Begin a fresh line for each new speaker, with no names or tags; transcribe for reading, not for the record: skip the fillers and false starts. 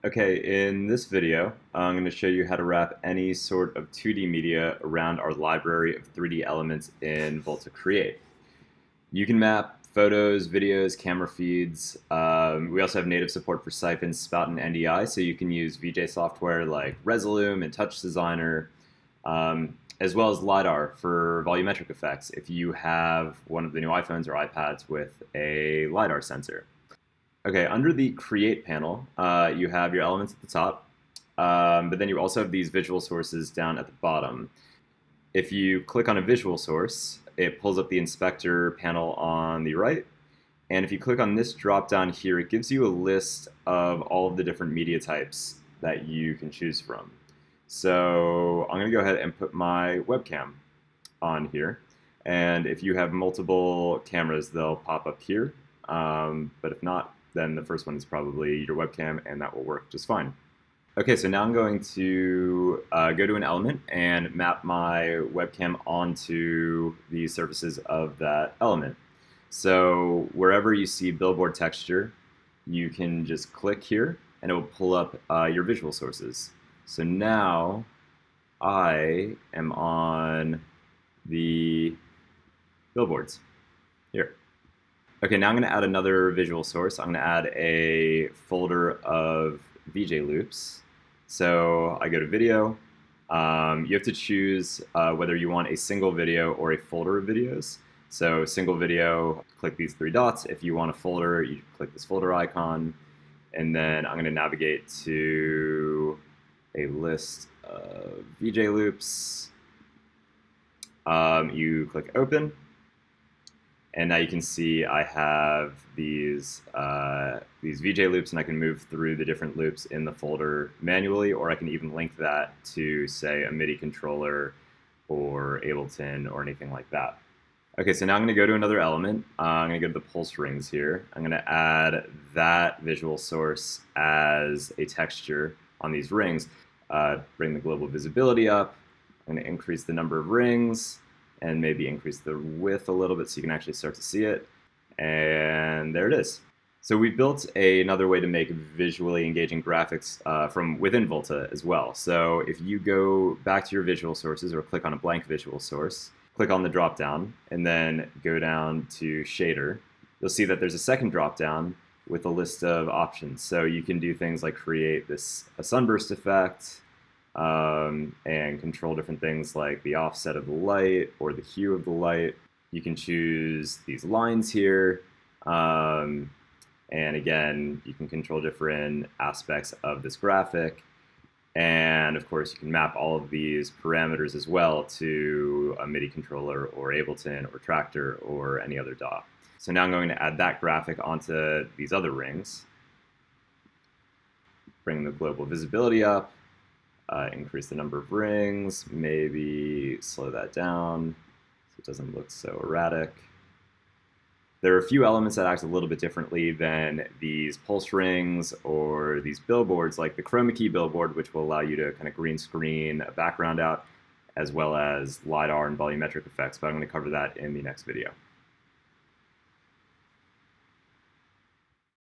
Okay, in this video, I'm going to show you how to wrap any sort of 2D media around our library of 3D elements in Volta Create. You can map photos, videos, camera feeds. We also have native support for Siphon, Spout, and NDI, so you can use VJ software like Resolume and Touch Designer, as well as LiDAR for volumetric effects if you have one of the new iPhones or iPads with a LiDAR sensor. Okay, under the Create panel, you have your elements at the top, but then you also have these visual sources down at the bottom. If you click on a visual source, it pulls up the inspector panel on the right, and if you click on this drop down here, it gives you a list of all of the different media types that you can choose from. So I'm going to go ahead and put my webcam on here, and if you have multiple cameras, they'll pop up here, but if not, then the first one is probably your webcam, and that will work just fine. Okay, so now I'm going to go to an element and map my webcam onto the surfaces of that element. So wherever you see billboard texture, you can just click here, and it will pull up your visual sources. So now I am on the billboards here. Okay, now I'm going to add another visual source. I'm going to add a folder of VJ loops. So I go to video. You have to choose whether you want a single video or a folder of videos. So single video, click these three dots. If you want a folder, you click this folder icon. And then I'm going to navigate to a list of VJ loops. You click open. And now you can see I have these VJ loops, and I can move through the different loops in the folder manually, or I can even link that to, say, a MIDI controller or Ableton or anything like that. Okay, so now I'm going to go to another element. I'm going to go to the pulse rings here. I'm going to add that visual source as a texture on these rings. Bring the global visibility up. I'm going to increase the number of rings, and maybe increase the width a little bit so you can actually start to see it. And there it is. So we built another way to make visually engaging graphics from within Volta as well. So if you go back to your visual sources or click on a blank visual source, click on the drop down, and then go down to shader, you'll see that there's a second drop down with a list of options. So you can do things like create a sunburst effect, and control different things like the offset of the light or the hue of the light. You can choose these lines here, and again, you can control different aspects of this graphic. And of course, you can map all of these parameters as well to a MIDI controller or Ableton or Tractor or any other DAW. So now I'm going to add that graphic onto these other rings. Bring the global visibility up. Increase the number of rings, maybe slow that down so it doesn't look so erratic. There are a few elements that act a little bit differently than these pulse rings or these billboards, like the chroma key billboard, which will allow you to kind of green screen a background out, as well as LiDAR and volumetric effects, but I'm going to cover that in the next video.